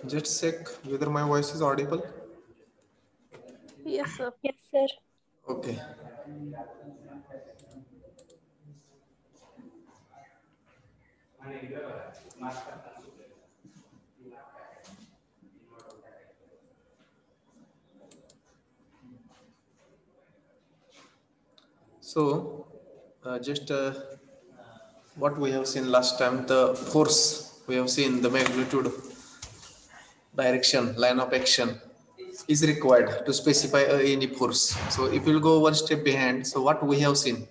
Just check whether my voice is audible. Yes, sir. Yes, sir. Okay. So, just what we have seen last time, the force, we have seen the magnitude, direction, line of action is required to specify any force. So, if you will go one step behind, so what we have seen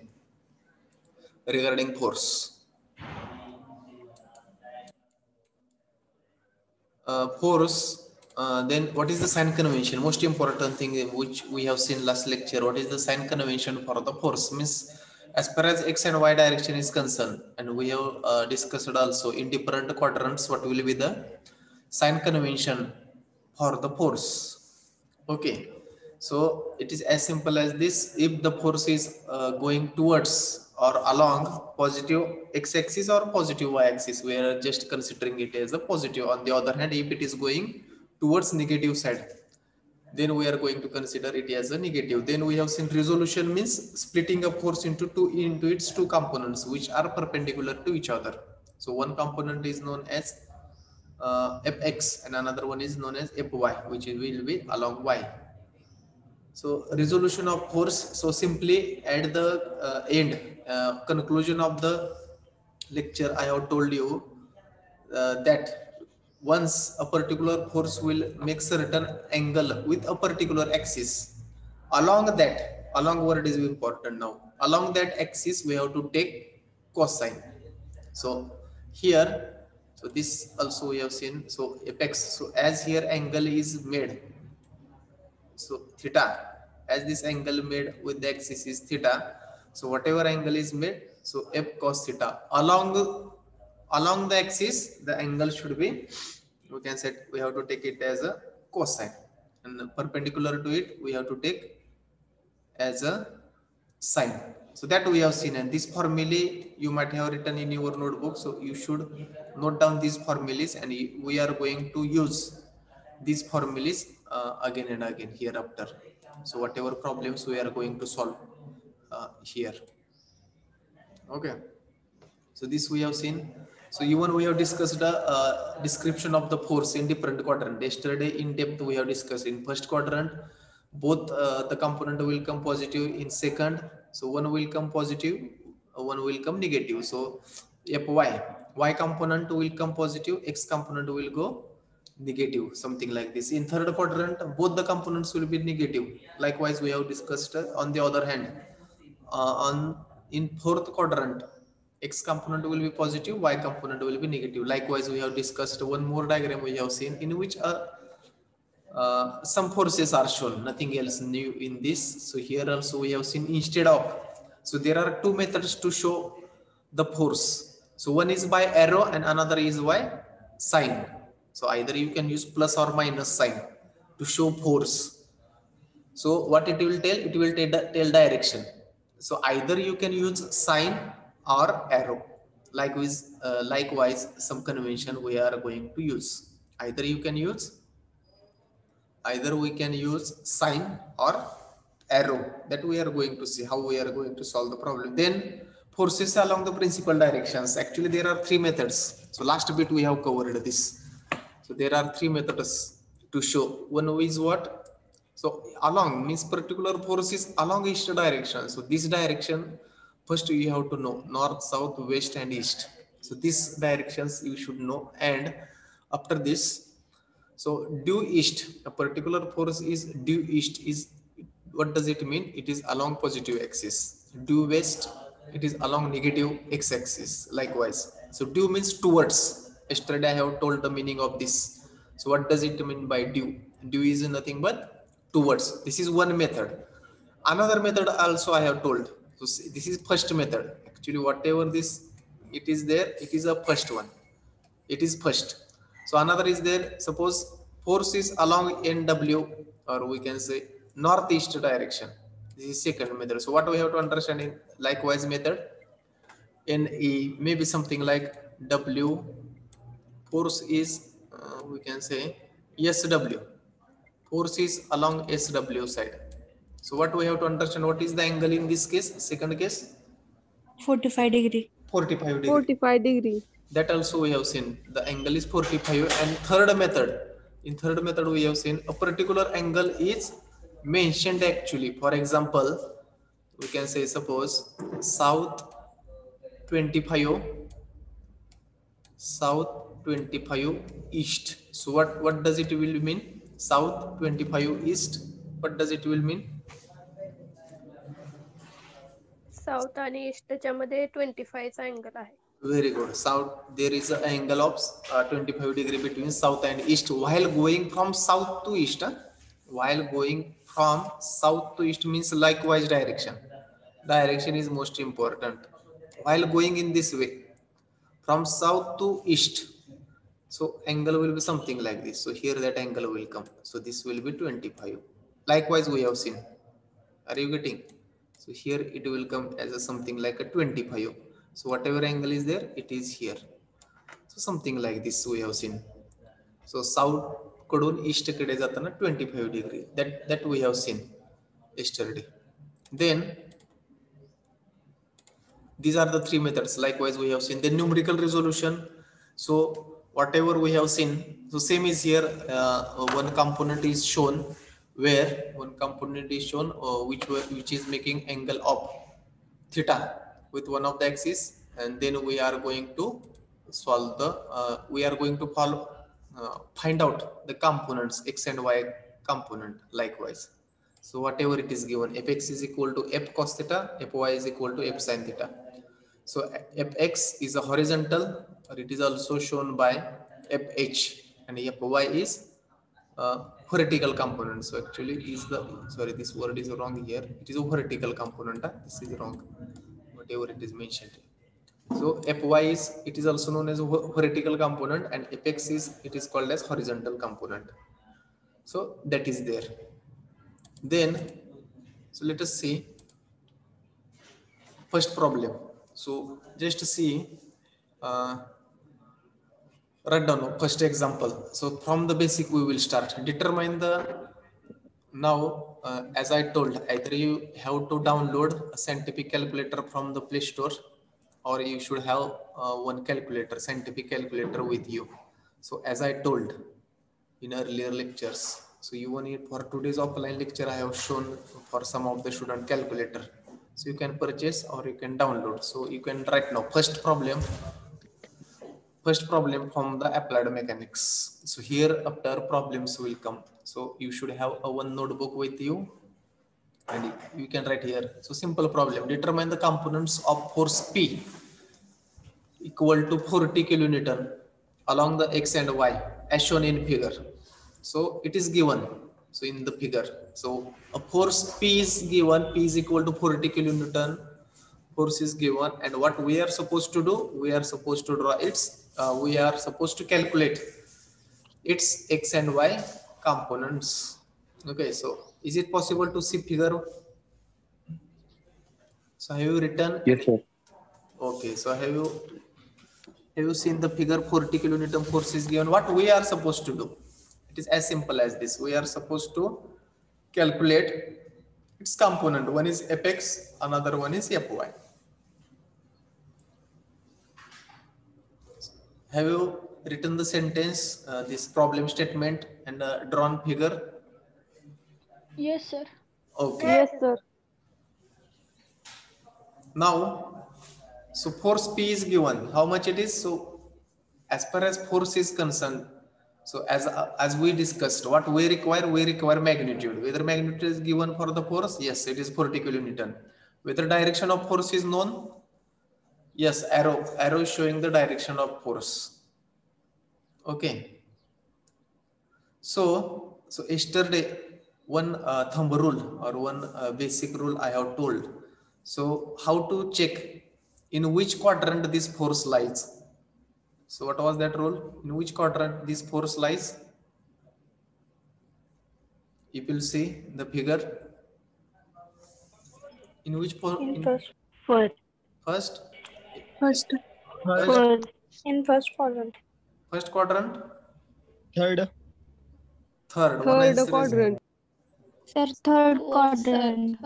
regarding force. Then what is the sign convention? Most important thing which we have seen last lecture. What is the sign convention for the force? Means as far as x and y direction is concerned, and we have discussed also in different quadrants what will be the sign convention for the force. Okay, so it is as simple as this. If the force is going towards or along positive x-axis or positive y-axis, we are just considering it as a positive. On the other hand, if it is going towards negative side, then we are going to consider it as a negative. Then we have seen resolution means splitting a force into its two components which are perpendicular to each other. So one component is known as fx and another one is known as fy, which will be along y. So resolution of force, so simply at the end conclusion of the lecture I have told you that once a particular force will make certain angle with a particular axis, along word is important now, along that axis we have to take cosine. So here, so this also we have seen, so apex, so as here angle is made, so theta, as this angle made with the axis is theta, so whatever angle is made, so f cos theta along the axis the angle should be, we can set, we have to take it as a cosine, and perpendicular to it we have to take as a sine. So that we have seen, and this formulae you might have written in your notebook, so you should note down these formulas, and we are going to use these formulas again and again hereafter. So whatever problems we are going to solve here. Okay, so this we have seen. So even we have discussed the description of the force in different quadrant. Yesterday in depth we have discussed in first quadrant both the component will come positive, in second so one will come positive, one will come negative. So y component will come positive, x component will go negative, something like this. In third quadrant both the components will be negative. Likewise we have discussed on the other hand on in fourth quadrant x component will be positive, y component will be negative. Likewise we have discussed one more diagram we have seen in which some forces are shown, nothing else new in this. So here also we have seen instead of, so there are two methods to show the force. So one is by arrow and another is by sign. So either you can use plus or minus sign to show force. So what it will tell, it will tell direction. So either you can use sign or arrow. Likewise some convention we are going to use. Either we can use sign or arrow. That we are going to see how we are going to solve the problem. Then forces along the principal directions. Actually there are three methods. So last bit we have covered this. So there are three methods to show. One is what? So along means particular force is along each direction. So this direction first you have to know, north, south, west and east. So these directions you should know, and after this, so due east, a particular force is due east is, what does it mean? It is along positive axis. Due west, it is along negative x-axis. Likewise, so due means towards. Yesterday I have told the meaning of this. So what does it mean by due? Due is nothing but towards. This is one method. Another method also I have told. So this is first method. Actually, whatever this it is a first one. It is first. So another is there. Suppose force is along NW, or we can say northeast direction. This is second method. So what we have to understand in likewise method, NE may be something like W, force is we can say SW, force is along SW side. So what we have to understand, what is the angle in this case, second case? 45 degree. 45 degree. 45 degree. That also we have seen, the angle is 45. And third method, in third method we have seen a particular angle is mentioned actually. For example, we can say suppose south 25, south 25 east. So what does it will mean? South 25 east, what does it will mean? South आणि ईस्टच्या मध्ये 25 चा angle आहे. Very good. South, there is an angle of 25 degree between south and east while going from south to east. While going from south to east means likewise direction. Direction is most important. While going in this way from south to east, so angle will be something like this. So here that angle will come. So this will be 25. Likewise we have seen. Are you getting? So here it will come as a something like a 25. So whatever angle is there, it is here. So something like this we have seen. So south कडून east कडे जाताना 25 degree. That we have seen yesterday. Then these are the three methods. Likewise we have seen the numerical resolution. So whatever we have seen, so same is here. One component is shown, where one component is shown which is making angle of theta with one of the axis, and then we are going to solve the we are going to find out the components x and y component likewise. So whatever it is given, fx is equal to f cos theta, fy is equal to f sin theta. So fx is a horizontal, or it is also shown by fh, and fy is vertical component. So actually is the, sorry, this word is wrong here. It is a vertical component. This is wrong, whatever it is mentioned. So fy is, it is also known as a vertical component, and fx is, it is called as horizontal component. So that is there. Then, so let us see first problem. So just see, write down first example. So from the basic we will start. Determine the, now as I told, either you have to download a scientific calculator from the Play Store, or you should have one calculator, scientific calculator with you. So as I told in earlier lectures, so you need, for today's offline lecture I have shown for some of the student calculator. So you can purchase or you can download. So you can write now first problem from the applied mechanics. So here after problems will come. So you should have a one notebook with you, and you can write here. So simple problem, determine the components of force P equal to 40 kilonewton along the x and y as shown in figure. So it is given, so in the figure, so a force P is given, P is equal to 40 kilonewton, force is given, and what we are supposed to do, we are supposed to draw its, we are supposed to calculate its x and y components. Okay, so is it possible to see figure? So have you written? Yes, sir. Okay, so have you seen the figure? 40 kilonewton force is given. What we are supposed to do? It is as simple as this. We are supposed to calculate its component. One is fx, another one is fy. Have you written the sentence, this problem statement, and drawn figure? Yes, sir. Okay. Yes, sir. Now, so force P is given. How much it is? So as far as force is concerned, so as we discussed, what we require magnitude. Whether magnitude is given for the force, yes, it is 40 kilonewton. Whether direction of force is known, yes, arrow is showing the direction of force. Okay. So yesterday one thumb rule or one basic rule I have told. So how to check in which quadrant this force lies? So what was that rule? In which quadrant this force lies? You will see the figure in which First. First. first First. first In first quadrant. first quadrant, Third. third. One answer is quadrant. Sir, third Oh, quadrant.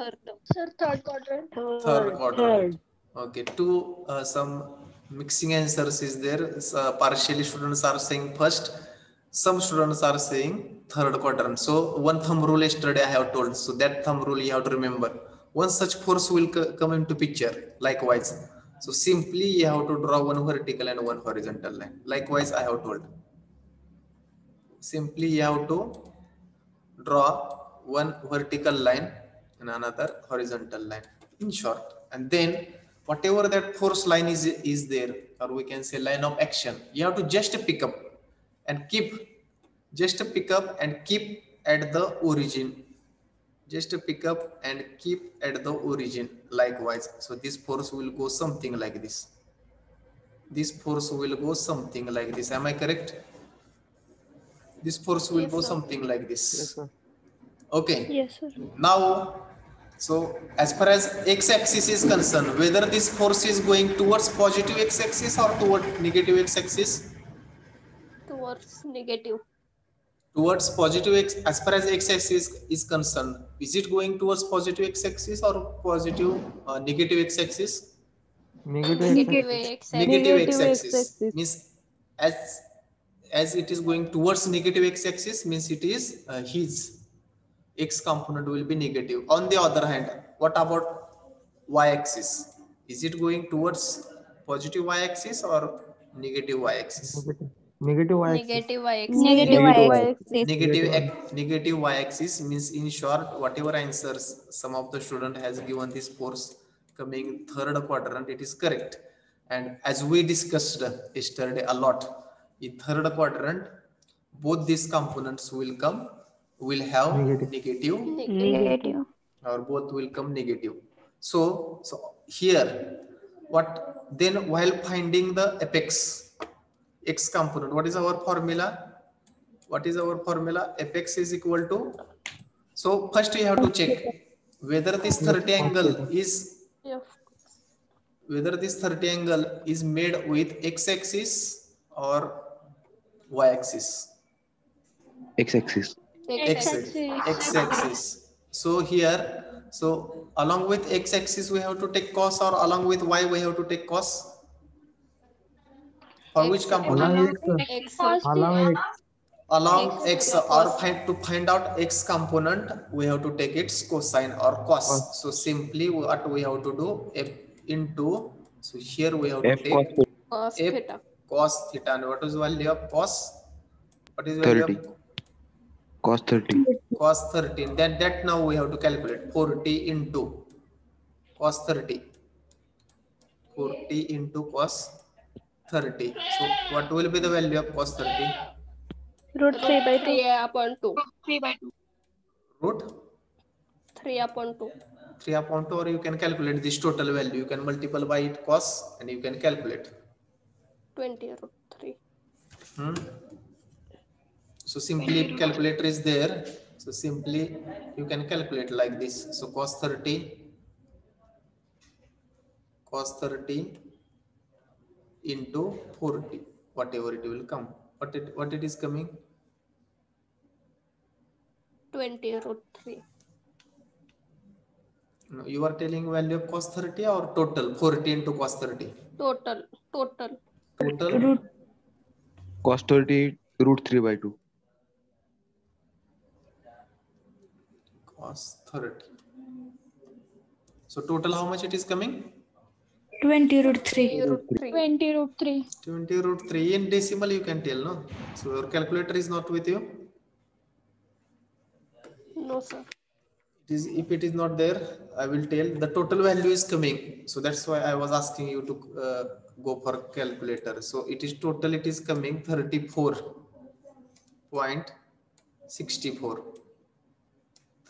Sir, third quadrant. third quadrant. Okay, two some mixing answers is there. Partially students are saying first, some students are saying third quadrant. So one thumb rule yesterday I have told. So that thumb rule you have to remember. One such force will come into picture. Likewise, so simply you have to draw one vertical and one horizontal line. Likewise, I have told. Simply you have to draw one vertical line and another horizontal line, in short. And then whatever that force line is there, or we can say line of action, you have to just pick up and keep, just pick up and keep at the origin, just pick up and keep at the origin. Likewise, so this force will go something like this. This force will go something like this. Am I correct? This force will Yes, go sir. something like this. Yes, sir. Okay. Yes, sir. Now, so as far as x-axis is concerned, whether this force is going towards positive x-axis or toward negative x-axis, Towards negative. towards positive x, as far as x-axis is concerned, is it going towards positive x-axis or positive negative x-axis? Negative x-axis. Negative x-axis means as it is going towards negative x-axis means it is his x component will be negative. On the other hand, what about y-axis? Is it going towards positive y-axis or negative y-axis? Negative y-axis. Negative y-axis. Negative Negative y-axis. Negative y-axis means, in short, whatever answers some of the student has given this force coming third quadrant, it is correct. And as we discussed yesterday a lot, in third quadrant, both these components will have Negative. Negative. or both will come negative. So here, what then, while finding the apex x component, what is our formula? What is our formula? Apex is equal to, so first you have to check whether this 30 angle is, Yeah. whether this 30 angle is made with x-axis or y-axis. X-axis. X-axis. So here, so along with x-axis we have to take cos, or along with y we have to take cos? For which component? X. Along X x, or to find out x component, we have to take its cosine or cos. So simply what we have to do, f into, so here we have to F take Cos f theta. cos theta. And what is value of cos? What is value 30. of Cos 30. cos 13? Then that now we have to calculate 40 into cos 30. 40 into cos 30. So what will be the value of cos 30? Root 3 by 2. 3 upon 2. Root 3 upon 2. 3 upon 2, or you can calculate this total value. You can multiply by it cos and you can calculate. 20 root 3. So simply, if calculator is there, so simply you can calculate like this. So cos 30 into 40, whatever it will come. What it is coming? 20 root 3. No, you are telling value of cos 30 or total 40 into cos 30? Total. Root Cos 30 root 3 by 2. Cos 30. So total how much it is coming? 20 root 3. 20 root 3. 20 root 3 in decimal you can tell, no? So your calculator is not with you. No, sir. If it is not there, I will tell the total value is coming. So that's why I was asking you to go for calculator. So it is total, it is coming 34.64.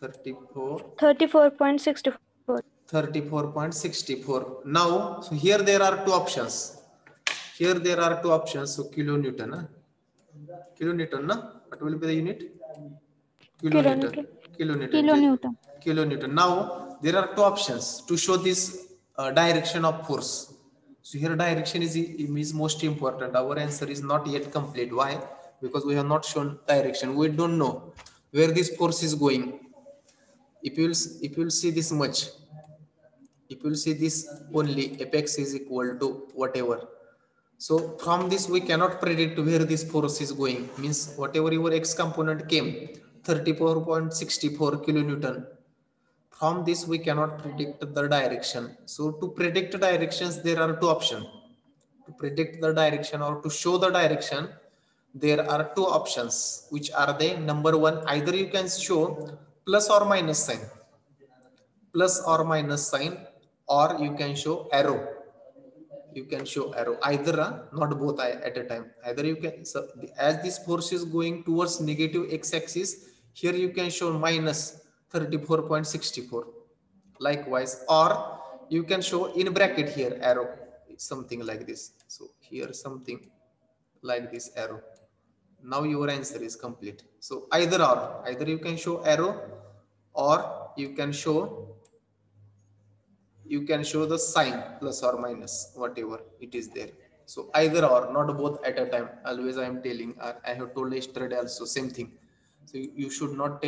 34.64. 34.64. Now, so here there are two options. So kilonewton. Kilonewton, na? What will be the unit? Kilonewton. Kilonewton. Kilonewton. Now there are two options to show this direction of force. So here direction is most important. Our answer is not yet complete. Why? Because we have not shown direction. We don't know where this force is going. If you will see this much, if you will see this only, apex is equal to whatever. So from this we cannot predict where this force is going. Means whatever your x component came, 34.64 kilonewton. From this we cannot predict the direction. So to predict directions, there are two options. To predict the direction or to show the direction, there are two options. Which are they? Number one, either you can show plus or minus sign. Plus or minus sign, or you can show arrow. You can show arrow, either not both at a time. Either you can, so as this force is going towards negative x-axis, here you can show minus 34.64. Likewise, or you can show in bracket here arrow, something like this. So here something like this arrow. Now your answer is complete. So either or, either you can show arrow or you can show the sign plus or minus, whatever it is there. So either or, not both at a time. Always I am telling, I have told yesterday also same thing. So you should not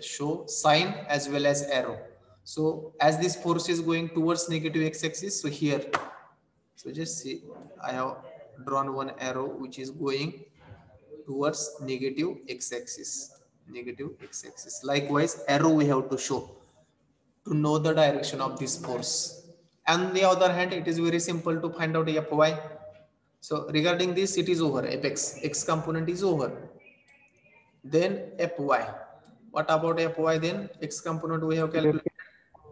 show sign as well as arrow. So as this force is going towards negative x-axis, so here, so just see, I have drawn one arrow which is going towards negative x-axis. Negative x-axis. Likewise, arrow we have to show to know the direction of this force. On the other hand, it is very simple to find out Fy. So regarding this, it is over. Apex, x component is over. Then Fy. What about Fy then? X component we have calculated.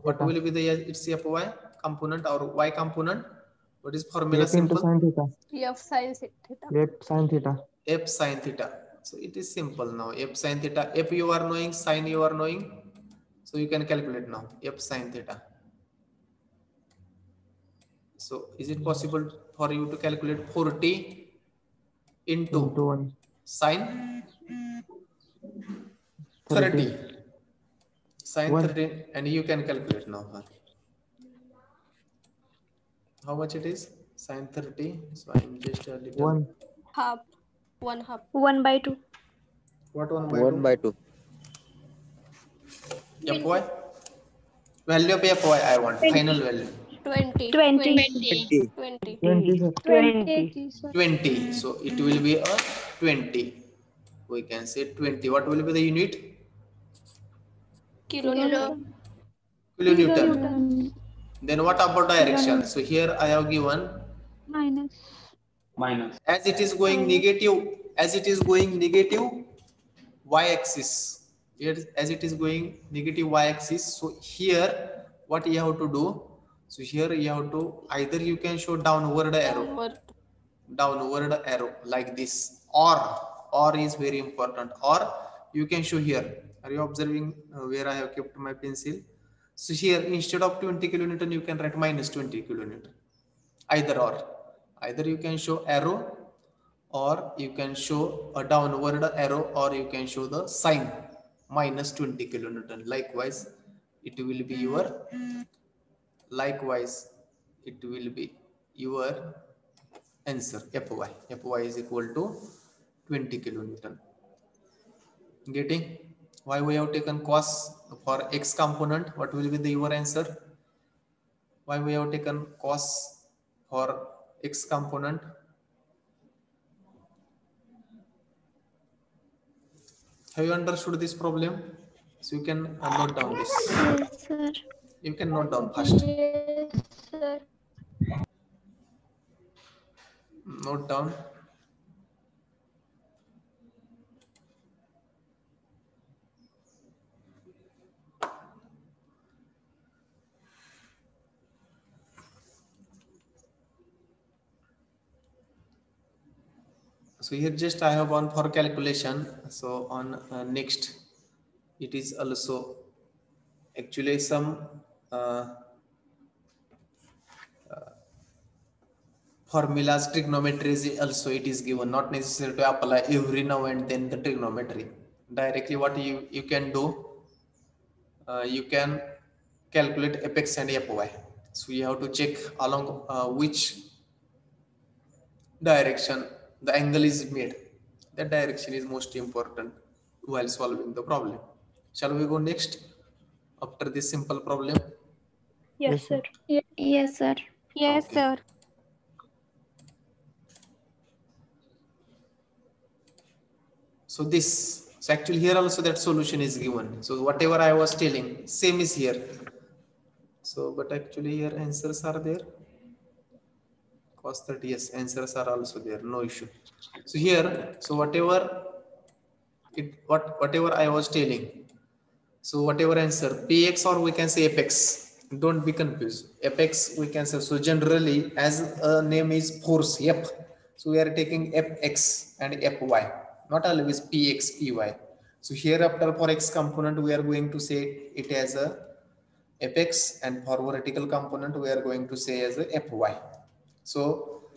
What will be its Fy component or y component? What is formula? Simple. F sin theta. F sin theta. So it is simple now. F sin theta. F you are knowing, sin you are knowing. So you can calculate now F sin theta. So is it possible for you to calculate 40 into 1 sin 30? Sin 30, and you can calculate now. How much it is? Sin 30. So I'm just a little. Half. 1/2. What 1 by 2? 1 by 2. Fy? Value of Fy I want. Final value. 20. 20. So it will be a 20. We can say 20. What will be the unit? Kilonewton. Kilonewton. Then what about direction? So here I have given Minus. as it is going negative y-axis. Here as it is going negative y-axis. So here what you have to do? So here you have to, either you can show downward arrow like this, or is very important, or you can show here. Are you observing where I have kept my pencil? So here instead of 20 kilonewton you can write minus 20 kilonewton. Either you can show arrow, or you can show a downward arrow, or you can show the sign minus 20 kilonewton. Likewise it will be your answer. Fy is equal to 20 kilonewton. Getting why we have taken cos for x component? What will be your answer? Why we have taken cos for x component? Have you understood this problem? So you can note down this. Yes, sir. You can note down first. Yes, sir. Note down. So here just I have one for calculation. So on next, it is also actually some formulas, trigonometry also it is given. Not necessary to apply every now and then the trigonometry. Directly what you can do, you can calculate apex and fy. So you have to check along which direction the angle is made. That direction is most important while solving the problem. Shall we go next after this simple problem? Yes, sir. Yes, sir. Yes, Okay. sir. So this, so actually here also that solution is given. So whatever I was telling, same is here. So, but actually here answers are there. Cos 30, yes, answers are also there, no issue. So here, so whatever I was telling, so whatever answer, px or we can say apex, don't be confused. Apex we can say, so generally as a name is force, yep. So we are taking fx and fy, not always px, py. So here after for x component, we are going to say it as a apex, and for vertical component, we are going to say as a fy. So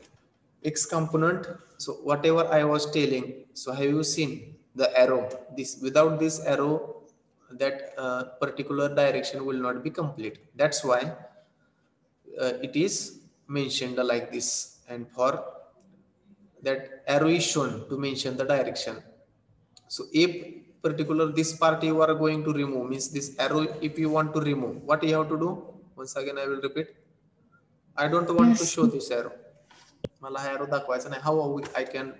x component, so whatever I was telling, so have you seen the arrow? This, without this arrow, that particular direction will not be complete. That's why it is mentioned like this, and for that arrow is shown to mention the direction. So if particular this part you are going to remove, means this arrow if you want to remove, what you have to do? Once again I will repeat. I don't want to show this arrow. मला हा arrow दाखवायचा नाही. How I can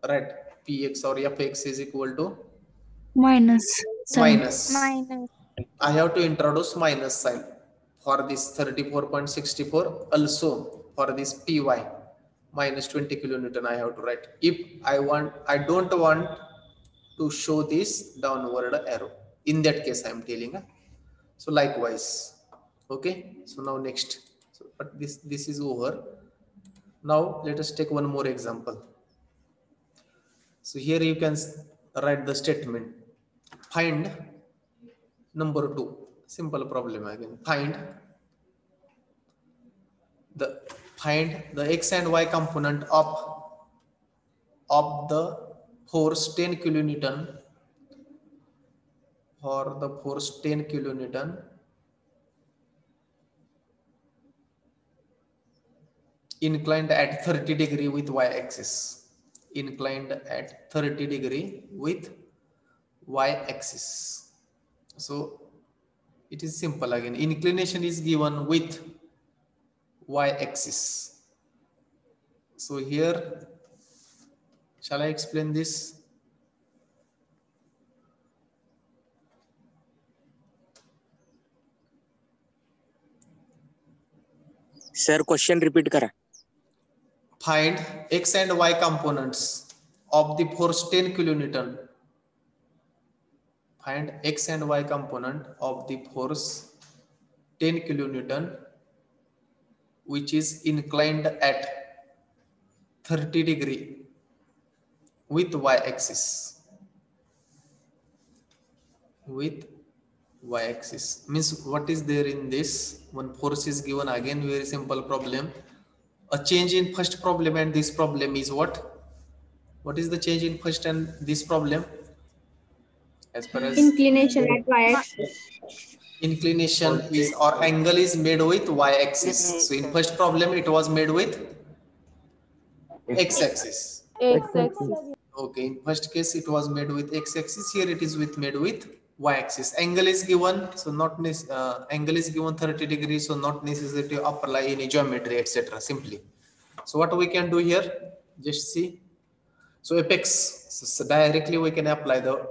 write px or fx is equal to Minus. minus. Minus. I have to introduce minus sign for this 34.64. Also for this py minus 20 kilonewton I have to write. If I don't want to show this downward arrow. In that case I am telling. So likewise. Okay. So now next. So but this is over. Now let us take one more example. So here you can write the statement. Find number 2. Simple problem again. Find the x and y component of the force 10 kilonewton for the force 10 kilonewton inclined at 30 degree with y-axis. Inclined at 30 degree with y-axis. So it is simple again. Inclination is given with y-axis. So here, shall I explain this? Sir, question repeat kara. Find x and y components of the force 10 kilonewton. Find x and y component of the force 10 kilonewton which is inclined at 30 degree with y-axis. With y-axis means what is there in this? One force is given, again very simple problem. A change in first problem and this problem is what? What is the change in first and this problem? As far as Inclination at y-axis. inclination is or angle is made with y-axis. So in first problem it was made with x-axis. X-axis. Okay, in first case it was made with x-axis. Here it is made with y-axis. Angle is given, so not angle is given 30 degrees, so not necessary to apply any geometry, etc. Simply. So what we can do here? Just see. So apex. So directly we can apply the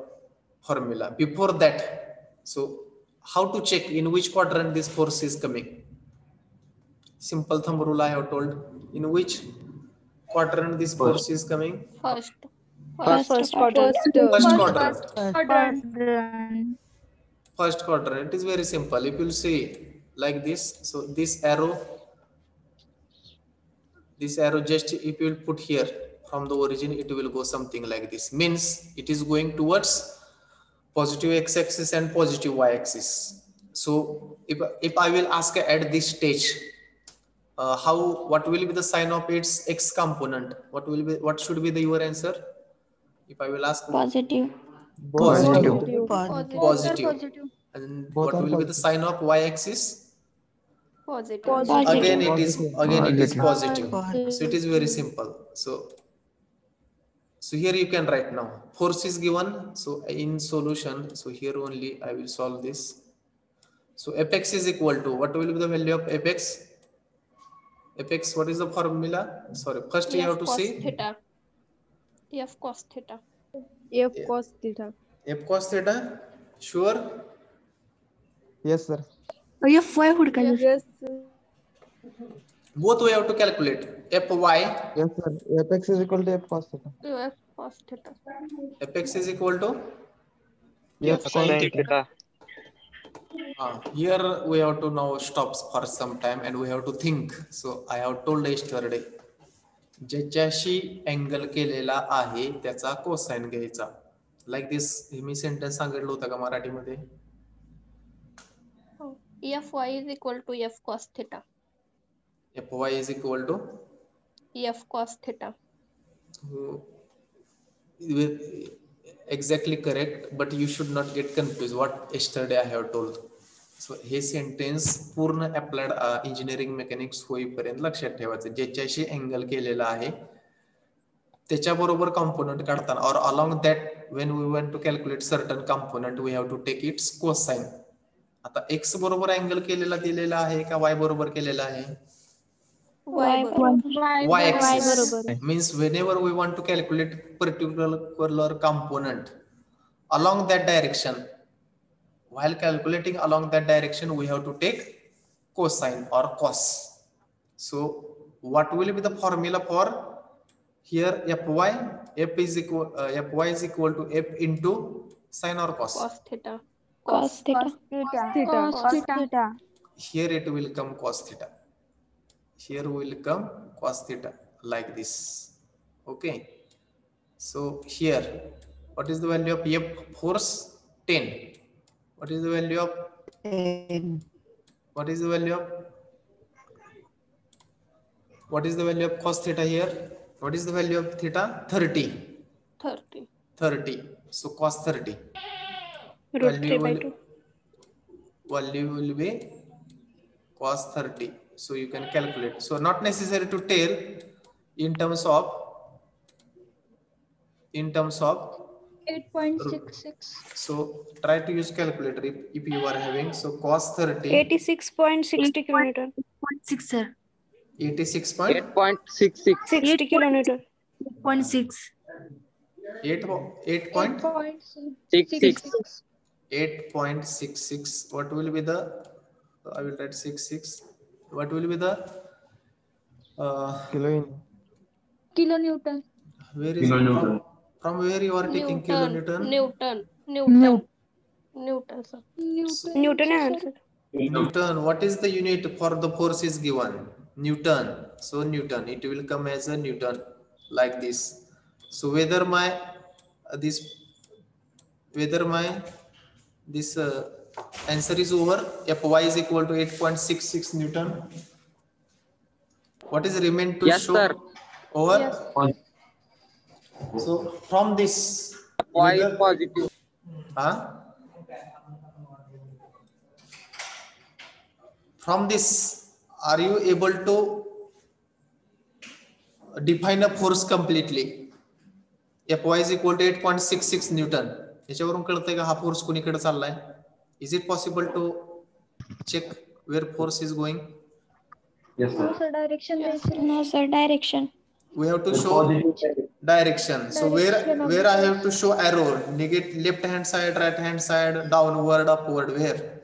formula. Before that, so how to check in which quadrant this force is coming? Simple thumb rule I have told. In which quadrant this force is coming? First. First quadrant. First quadrant. Quadrant. First quadrant. It is very simple. If you see like this, so this arrow just if you will put here from the origin, it will go something like this. Means it is going towards positive x-axis and positive y-axis. So if I will ask at this stage, what will be the sign of its x component? What should be your answer? If I will ask Positive. positive. Positive. Positive. And Both what are will be the positive. sign of y-axis? Positive. Again it is Positive. positive. Positive. So it is very simple. So here you can write now. Force is given. So in solution, so here only I will solve this. So Fx is equal to, what will be the value of Fx? Fx, what is the formula? Sorry, first you have F to cos see theta. F cos theta. F cos theta. F cos theta. Sure. Yes, sir. Fy ಹುಡುಕಲ್ಲ Yes, sir. Both we have to calculate. Fy, Yes, sir. Fx is equal to F cos theta. F cos theta. Fx is equal to. F sin theta. Here we have to now stop for some time and we have to think. So I have told yesterday, ज्याच्याशी angle केलेला आहे त्याचा cosine घ्यायचा. Like this. Me sentence सांगितलं होतं का मराठीमध्ये? Fy is equal to F cos theta. Fy is equal to F cos theta. Exactly correct, but you should not get confused what yesterday I have told. So हे sentence पूर्ण applied engineering mechanics होईपर्यंत लक्षात ठेवायचं. ज्याच्याशी angle केलेला आहे त्याच्याबरोबर component काढताना or along that when we want to calculate certain component we have to take its cosine. आता x बरोबर अँगल केलेला दिलेला आहे का y बरोबर केलेला आहे? Y बरोबर. Y axis means whenever we want to calculate particular component along that direction, while calculating along that direction we have to take cosine or cos. So what will be the formula for here? Fy is equal to f into sine or cos. Cos theta. cos theta. Cos theta. Here it will come cos theta. Here will come cos theta like this. Okay. So here, what is the value of F force? 10. What is the value of? 10. What is the value of? What is the value of cos theta here? What is the value of theta? 30. 30. 30. So cos 30. Root 3 by 2. Value will be cos 30. So you can calculate. So not necessary to tell in terms of 8.66. So try to use calculator if you are having. So cos 30. 86.60 kilometer. 6 sir. 86 point 8.66. 60 kilometer. 8.6. 66. 8.66. What will be the? I will write 66. What will be the? Kilonewton. Where is from where you are taking kilonewton? Newton, sir. Newton answer. Newton. What is the unit for the force is given? Newton. So Newton. It will come as a Newton like this. So whether my this answer is over. Fy is equal to 8.66 Newton. What is remain to Yes, show? sir. Over. Yes. So from this, Y is positive. from this, are you able to define a force completely? Fy is equal to 8.66 Newton. याच्यावरून कळतंय का हा force कोणीकडे चाललाय? Is it possible to check where force is going? No sir, direction. We have to show direction. So where I have to show arrow? Negate left hand side, right hand side, downward, upward. Where?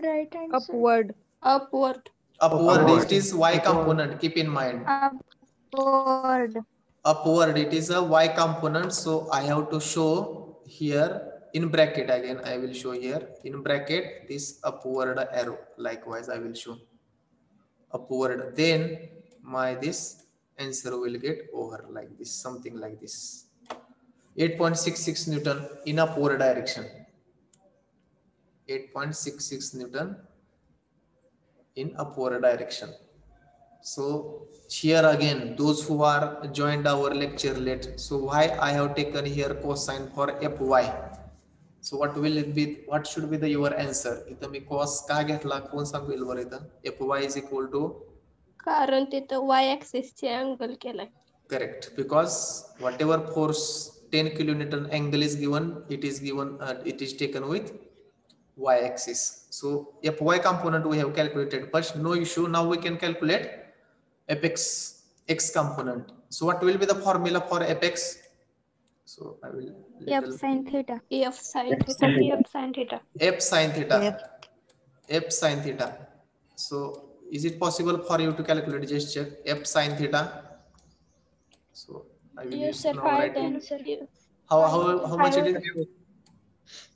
Right hand Upward. Upward. Upward. It is y component. Keep in mind. Upward. Upward. It is a y component. So I have to show here in bracket again. I will show here in bracket this upward arrow. Likewise, I will show upward. Then my this answer will get over like this, something like this. 8.66 Newton in upward direction. 8.66 Newton in upward direction. So here again, those who are joined our lecture late. So why I have taken here cosine for Fy? So what should be the your answer? इथं मी cos का घेतला कोण सांगेल बरं इथं fy is equal to कारण तिथं y axis चे अँगल केलाय. correct because whatever force 10 kilonewton angle is given, it is taken with y axis. So fy component we have calculated first, no issue. Now we can calculate fx x component. So what will be the formula for fx? So I will F sin theta. F sin theta. F sin theta. f sin theta. F sin theta. So is it possible for you to calculate? Just check f sin theta. So I will use now writing. How much it is?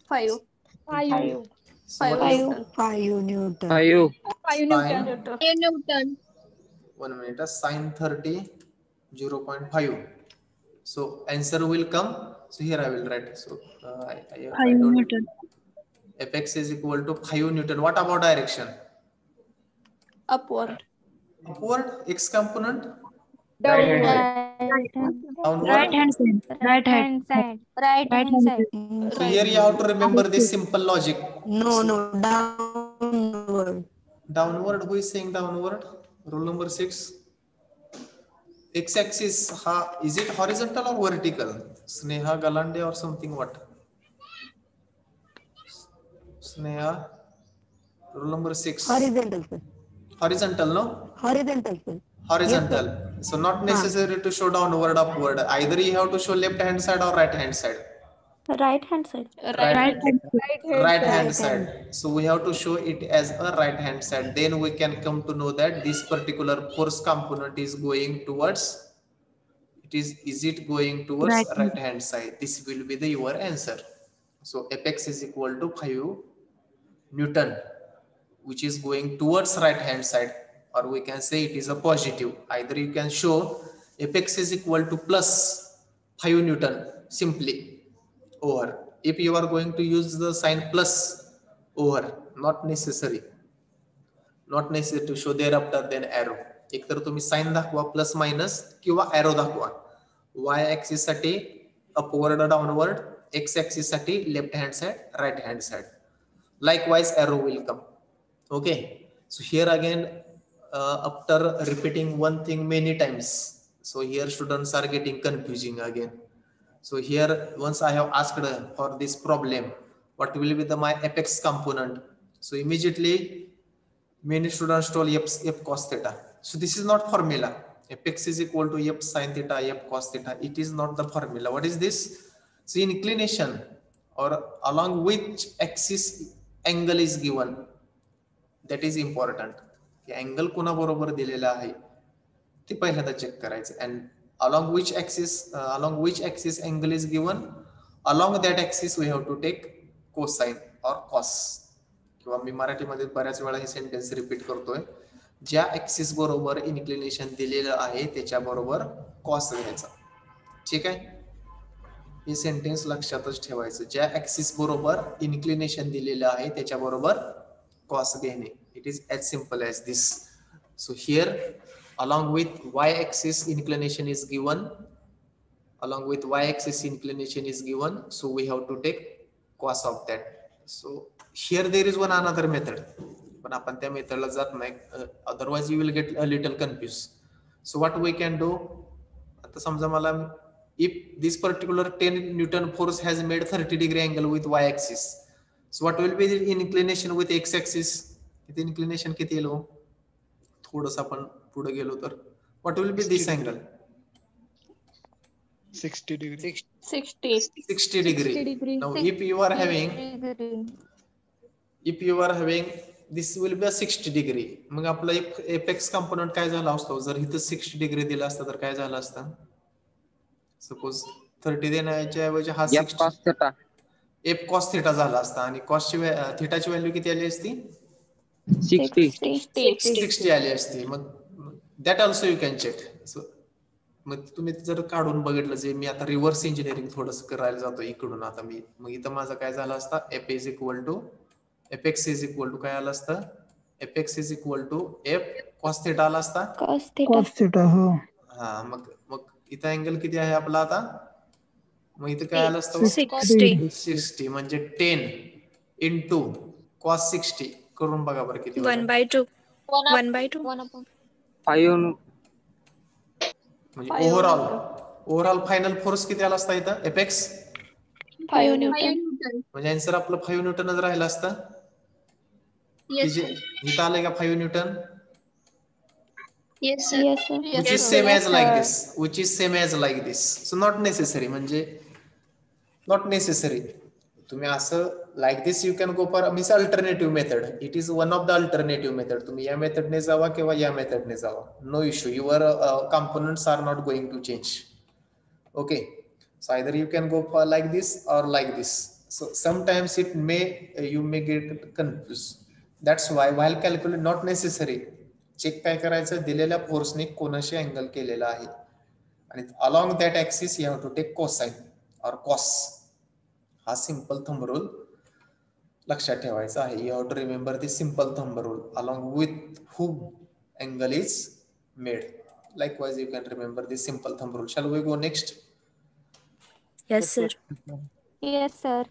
5. So what is 5 Newton. 5 sin? 1 minute. Sin 30 0.5. So answer will come. So here I will write. So I don't. Fx is equal to 5 Newton. What about direction? Upward. Upward. X component. Downward. Downward. Right hand side. Right hand side. So here you have to remember this simple logic. No, downward. Downward. Who is saying downward? Rule number 6. X-axis. Is it horizontal or vertical? Sneha Galande or something? What? Sneha. Rule number 6. Horizontal. Horizontal, no? Horizontal. Horizontal. So not necessary to show downward, upward. Either you have to show left hand side or right hand side. Right hand side. Right hand side. So we have to show it as a right hand side. Then we can come to know that this particular force component is going towards. Is it going towards right hand side? This will be the your answer. So Fx is equal to 5 Newton, which is going towards right hand side, or we can say it is a positive. Either you can show Fx is equal to plus 5 Newton simply over. If you are going to use the sign plus over, not necessary to show thereafter then arrow. एक तर तुम्ही sign दाखवा plus minus किंवा arrow दाखवा. y axis साठी upward downward, x axis साठी left hand side right hand side. Likewise arrow will come. Okay, so here again after repeating one thing many times, so here students are getting confusing again. So here once I have asked for this problem, what will be the my fx component? So immediately many students told f cos theta. So this is not formula. Fx is equal to f sin theta, f cos theta. It is not the formula. What is this? So inclination or along which axis angle is given, that is important. Angle कोणा बरोबर दिलेला आहे ते पहिल्यांदा check करायचं. And along which axis angle is given, along that axis we have to take cosine or cos. किंवा मी मराठीमध्ये बऱ्याच वेळा हे सेंटेन्स रिपीट करतोय. ज्या ऍक्सिस बरोबर इन्क्लिनेशन दिलेलं आहे त्याच्या बरोबर कॉस घ्यायचा. ठीक आहे, हे सेंटेन्स लक्षातच ठेवायचं. ज्या ऍक्सिस बरोबर इन्क्लिनेशन दिलेलं आहे त्याच्या बरोबर कॉस घेणे. It is as simple as this. So here along with y axis inclination is given, so we have to take cos of that. So here there is one another method, पण आपण त्या मेथडला जात नाही, otherwise you will get a little confused. So what we can do, आता समजा मला if this particular 10 Newton force has made 30-degree angle with y axis, so what will be the inclination with x axis? किती inclination किती येईल? थोडंसं आपण पुढे गेलो तर what will be this angle? 60 degree. 60 degree. Now if you are having this will be a 60 degree. मग आपला apex component काय झाला असतो? जर इथं 60 degree दिला असता तर काय झालं असतं? सपोज 30 देण्याच्या ऐवजी हा 60 f cos theta झाला असता आणि थीटाची व्हॅल्यू किती आली असती? 60 आली असती. मग that also you can check. So मग तुम्ही जर काढून बघितलं, जे मी आता रिव्हर्स इंजिनिअरिंग थोडस करायला जातो इकडून आता मी, मग इथं माझं काय झालं असतं? fx is equal to काय आलं असतं? fx is equal to f cos theta आला असता. Cos theta. हो. हा, मग इथं अँगल किती आहे आपला आता? मग इथं काय आलं असतं 60 म्हणजे 10 into cos 60 करून बघा बरं किती होतं. 1/2 1/2 5 म्हणजे ओव्हरऑल फायनल फोर्स किती आला असता इथं एपेक्स 5 न्यूटन. म्हणजे आन्सर आपलं 5 न्यूटनच राहिलं असतं. इथं आलंय का 5 Newton Yes, sir. which is same as like this so not necessary म्हणजे not necessary. तुम्ही असं like this you can go for means alternative method. It is one of the alternative method. तुम्ही या मेथडने जावा किंवा या मेथडने जावा, no issue. Your components are not going to change. Okay, so either you can go for like this or like this. So sometimes you may get confused. That's why while calculating not necessary, check काय करायचं, दिलेल्या फोर्सने कोणाशी angle केलेला आहे आणि along that axis you have to take cosine or cos. हा simple thumb rule लक्षात ठेवायचा आहे. You have to remember the simple thumb rule along with whom angle is made. Likewise you can remember the simple thumb rule. Shall we go next? Yes, sir. Yes, sir.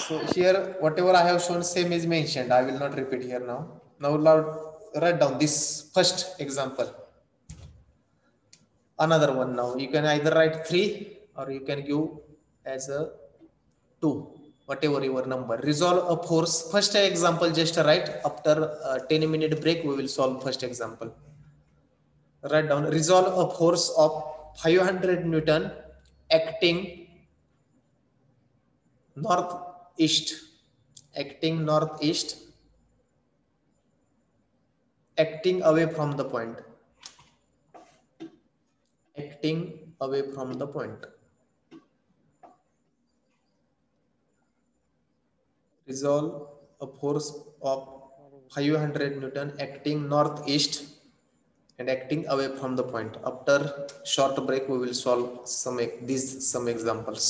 So here whatever I have shown same is mentioned. I will not repeat here now. Now write down this first example. Another one now. You can either write 3 or you can give as a 2, whatever your number. Resolve a force. First example just write. After 10-minute break we will solve first example. Write down. Resolve a force of 500 Newton acting northeast. Acting away from the point. Resolve a force of 500 Newton acting northeast and acting away from the point. After short break we will solve some examples.